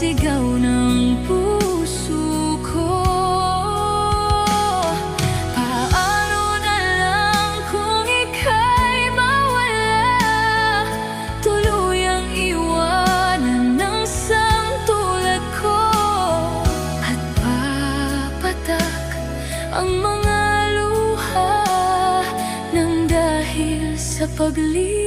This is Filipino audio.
sigaw ng puso ko. Paano na lang kung ika'y mawala, tuluyang iwanan ng samtulad ko, at papatak ang mga luha nang dahil sa pagli